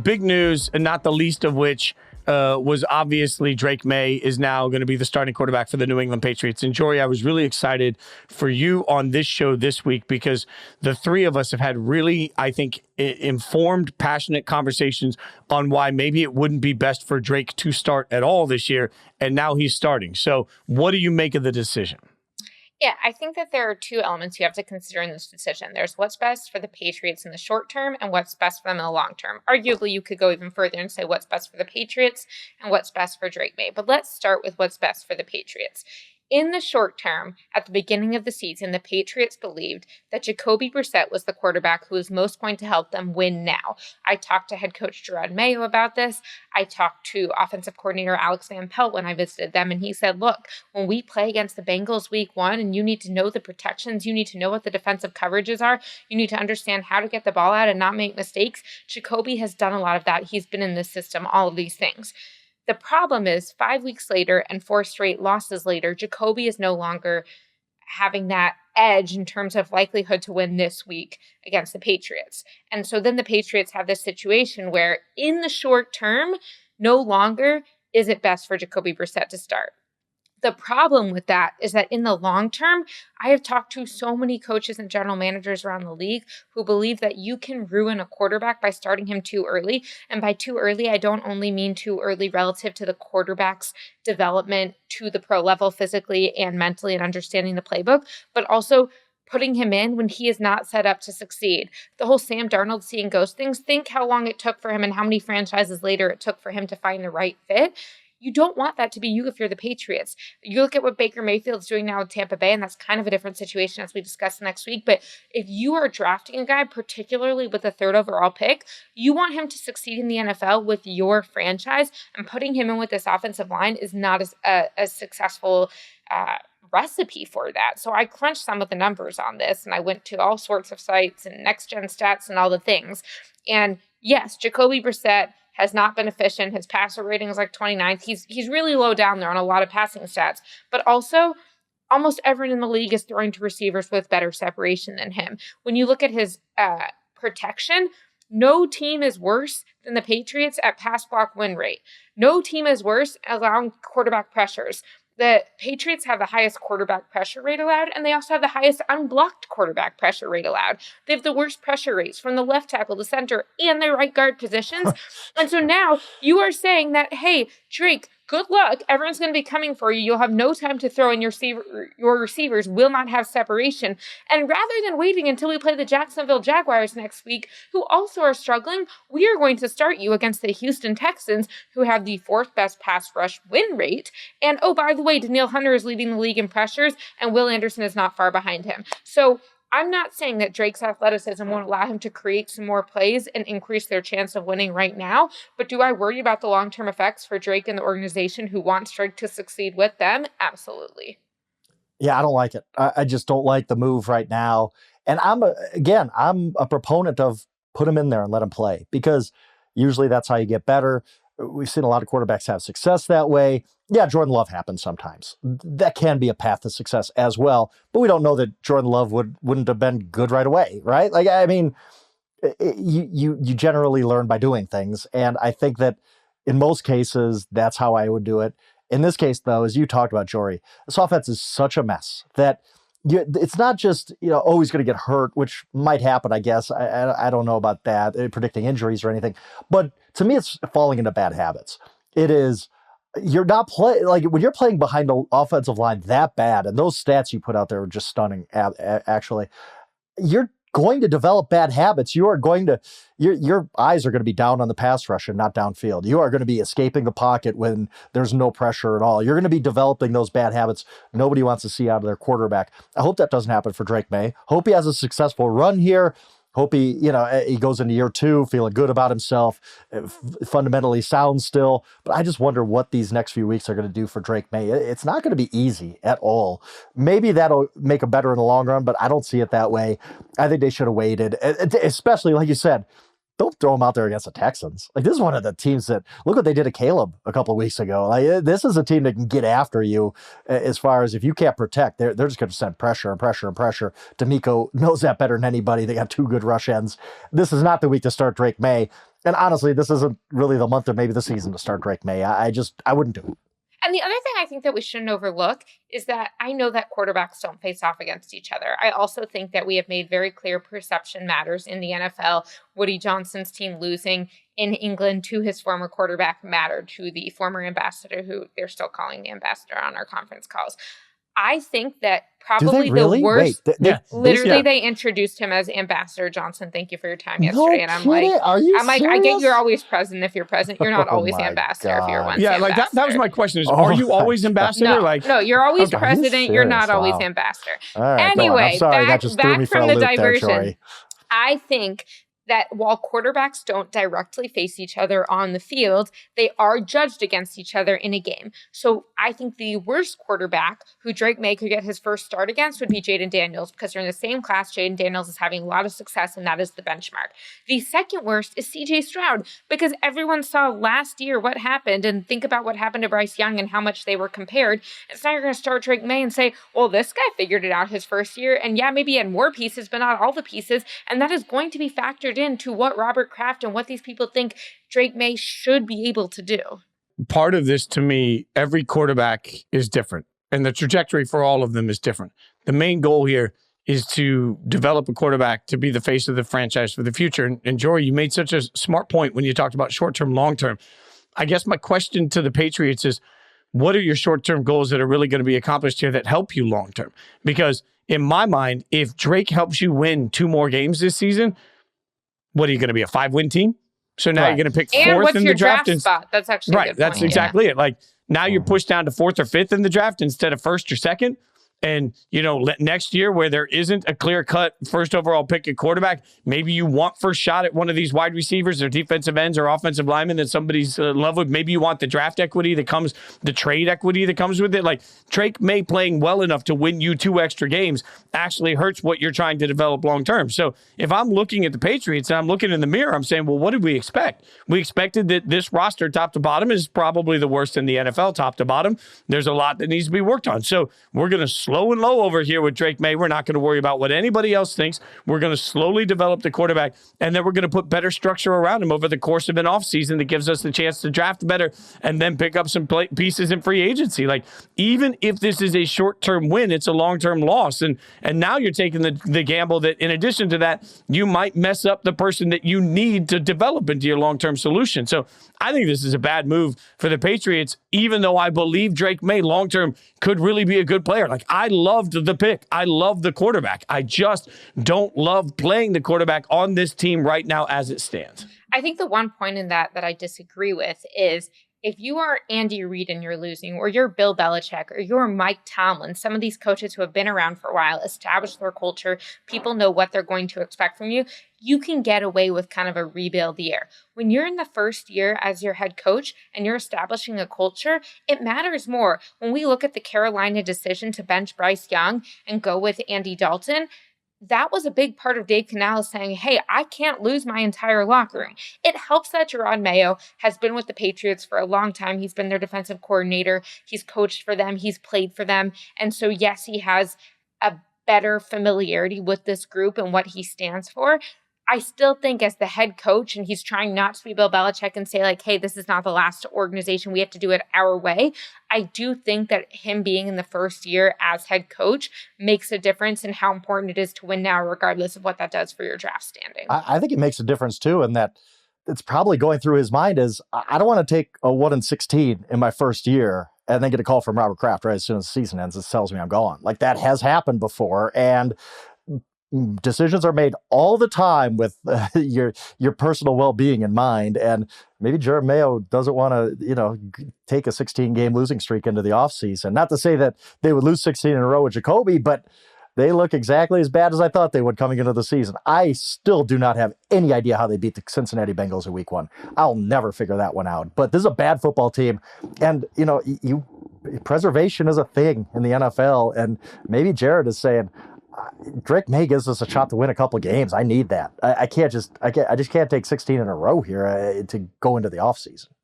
Big news, and not the least of which was obviously Drake Maye is now going to be the starting quarterback for the New England Patriots. And Jori, I was really excited for you on this show this week because the three of us have had really, I think, informed, passionate conversations on why maybe it wouldn't be best for Drake to start at all this year. And now he's starting. So what do you make of the decision? Yeah, I think that there are two elements you have to consider in this decision. There's what's best for the Patriots in the short term and what's best for them in the long term. Arguably, you could go even further and say what's best for the Patriots and what's best for Drake Maye. But let's start with what's best for the Patriots. In the short term, at the beginning of the season, the Patriots believed that Jacoby Brissett was the quarterback who was most going to help them win now. I talked to head coach Drake Maye about this. I talked to offensive coordinator Alex Van Pelt when I visited them, and he said, look, when we play against the Bengals week one, and you need to know the protections, you need to know what the defensive coverages are, you need to understand how to get the ball out and not make mistakes. Jacoby has done a lot of that. He's been in this system, all of these things. The problem is 5 weeks later and 4 straight losses later, Jacoby is no longer having that edge in terms of likelihood to win this week against the Patriots. And so then the Patriots have this situation where in the short term, no longer is it best for Jacoby Brissett to start. The problem with that is that in the long term, I have talked to so many coaches and general managers around the league who believe that you can ruin a quarterback by starting him too early. And by too early, I don't only mean too early relative to the quarterback's development to the pro level physically and mentally and understanding the playbook, but also putting him in when he is not set up to succeed. The whole Sam Darnold seeing ghost things, think how long it took for him and how many franchises later it took for him to find the right fit. You don't want that to be you if you're the Patriots. You look at what Baker Mayfield's doing now with Tampa Bay, and that's kind of a different situation as we discuss next week. But if you are drafting a guy, particularly with the 3rd overall pick, you want him to succeed in the NFL with your franchise, and putting him in with this offensive line is not a successful recipe for that. So I crunched some of the numbers on this, and I went to all sorts of sites and next-gen stats and all the things. And yes, Jacoby Brissett has not been efficient. His passer rating is like 29th. He's really low down there on a lot of passing stats. But also, almost everyone in the league is throwing to receivers with better separation than him. When you look at his protection, no team is worse than the Patriots at pass block win rate. No team is worse at allowing quarterback pressures. The Patriots have the highest quarterback pressure rate allowed, and they also have the highest unblocked quarterback pressure rate allowed. They have the worst pressure rates from the left tackle, the center, and their right guard positions. And so now you are saying that, hey, Drake, good luck. Everyone's going to be coming for you. You'll have no time to throw, and your receivers will not have separation. And rather than waiting until we play the Jacksonville Jaguars next week, who also are struggling, we are going to start you against the Houston Texans, who have the 4th best pass rush win rate. And oh, by the way, Danielle Hunter is leading the league in pressures, and Will Anderson is not far behind him. So I'm not saying that Drake's athleticism won't allow him to create some more plays and increase their chance of winning right now, but do I worry about the long-term effects for Drake and the organization who wants Drake to succeed with them? Absolutely. Yeah, I don't like it. I just don't like the move right now. And I'm a proponent of put him in there and let him play, because usually that's how you get better. We've seen a lot of quarterbacks have success that way. Yeah, Jordan Love happens sometimes. That can be a path to success as well, but we don't know that Jordan Love wouldn't have been good right away, right? Like, I mean, you generally learn by doing things, and I think that in most cases that's how I would do it. In this case, though, as you talked about, Jori, this offense is such a mess that it's not just, oh, he's going to get hurt, which might happen, I guess. I don't know about that, predicting injuries or anything. But to me, it's falling into bad habits. It is, you're not playing, like when you're playing behind the offensive line that bad, and those stats you put out there are just stunning, actually, you're going to develop bad habits. You are going to, your eyes are going to be down on the pass rush and not downfield. You are going to be escaping the pocket when there's no pressure at all. You're going to be developing those bad habits nobody wants to see out of their quarterback. I hope that doesn't happen for Drake Maye. Hope he has a successful run here. Hope he goes into year 2 feeling good about himself, fundamentally sound still. But I just wonder what these next few weeks are going to do for Drake Maye. It's not going to be easy at all. Maybe that'll make him better in the long run, but I don't see it that way. I think they should have waited, especially like you said. don't throw him out there against the Texans. Like, this is one of the teams that, look what they did to Caleb a couple of weeks ago. Like, this is a team that can get after you as far as if you can't protect, they're just going to send pressure and pressure and pressure. D'Amico knows that better than anybody. They got 2 good rush ends. This is not the week to start Drake Maye. And honestly, this isn't really the month or maybe the season to start Drake Maye. I wouldn't do it. And the other thing I think that we shouldn't overlook is that I know that quarterbacks don't face off against each other. I also think that we have made very clear perception matters in the NFL. Woody Johnson's team losing in England to his former quarterback mattered to the former ambassador, who they're still calling the ambassador on our conference calls. I think that probably really? the worst. Wait, they introduced him as Ambassador Johnson. Thank you for your time yesterday. And I'm kidding? like, Are you I get you're always present if you're present. You're not always my ambassador if you're God. once Yeah, ambassador. like that was my question is, are you always ambassador? No, you're always Okay. president. You're not serious? always Wow. ambassador. All right, go on. Anyway, I'm sorry, that just threw me back for a from the loop there, diversion. Jori. I think that while quarterbacks don't directly face each other on the field, they are judged against each other in a game. So I think the worst quarterback who Drake Maye could get his first start against would be Jaden Daniels, because they're in the same class. Jaden Daniels is having a lot of success, and that is the benchmark. The second worst is CJ Stroud, because everyone saw last year what happened, and think about what happened to Bryce Young and how much they were compared. And so now you're going to start Drake Maye and say, well, this guy figured it out his first year, and yeah, maybe he had more pieces, but not all the pieces, and that is going to be factored into what Robert Kraft and what these people think Drake Maye should be able to do. Part of this, to me, every quarterback is different, and the trajectory for all of them is different. The main goal here is to develop a quarterback to be the face of the franchise for the future. And Jori, you made such a smart point when you talked about short-term, long-term. I guess my question to the Patriots is, what are your short-term goals that are really going to be accomplished here that help you long-term? Because in my mind, if Drake helps you win 2 more games this season, what are you going to be, a 5-win team? So now you're going to pick 4th in the draft. Spot? That's actually a good That's point, exactly it. Like, now you're pushed down to 4th or 5th in the draft instead of 1st or 2nd. And, next year where there isn't a clear-cut first overall pick at quarterback, maybe you want first shot at one of these wide receivers or defensive ends or offensive linemen that somebody's in love with. Maybe you want the draft equity that comes, the trade equity that comes with it. Like, Drake Maye playing well enough to win you 2 extra games actually hurts what you're trying to develop long-term. So if I'm looking at the Patriots and I'm looking in the mirror, I'm saying, well, what did we expect? We expected that this roster top to bottom is probably the worst in the NFL top to bottom. There's a lot that needs to be worked on. So we're going to slow and low over here with Drake Maye. We're not going to worry about what anybody else thinks. We're going to slowly develop the quarterback, and then we're going to put better structure around him over the course of an offseason that gives us the chance to draft better and then pick up some pieces in free agency. Like, even if this is a short-term win, it's a long-term loss. And now you're taking the gamble that in addition to that, you might mess up the person that you need to develop into your long-term solution. So I think this is a bad move for the Patriots, even though I believe Drake Maye long-term could really be a good player. Like, I loved the pick. I love the quarterback. I just don't love playing the quarterback on this team right now as it stands. I think the one point in that I disagree with is, if you are Andy Reid and you're losing, or you're Bill Belichick, or you're Mike Tomlin, some of these coaches who have been around for a while, established their culture, people know what they're going to expect from you, you can get away with kind of a rebuild year. When you're in the first year as your head coach and you're establishing a culture, it matters more. When we look at the Carolina decision to bench Bryce Young and go with Andy Dalton, that was a big part of Dave Canales saying, hey, I can't lose my entire locker room. It helps that Jerod Mayo has been with the Patriots for a long time. He's been their defensive coordinator. He's coached for them. He's played for them. And so, yes, he has a better familiarity with this group and what he stands for. I still think as the head coach, and he's trying not to be Bill Belichick and say like, hey, this is not the last organization. We have to do it our way. I do think that him being in the first year as head coach makes a difference in how important it is to win now, regardless of what that does for your draft standing. I think it makes a difference too, in that it's probably going through his mind is, I don't want to take a 1-16 in my first year and then get a call from Robert Kraft right as soon as the season ends. It tells me I'm gone. Like, that has happened before. And decisions are made all the time with your personal well-being in mind. And maybe Jerod Mayo doesn't want to, take a 16-game losing streak into the offseason. Not to say that they would lose 16 in a row with Jacoby, but they look exactly as bad as I thought they would coming into the season. I still do not have any idea how they beat the Cincinnati Bengals in week 1. I'll never figure that one out. But this is a bad football team. And, preservation is a thing in the NFL. And maybe Jerod is saying, Drake Maye gives us a shot to win a couple of games. I need that. I just can't take 16 in a row here to go into the offseason.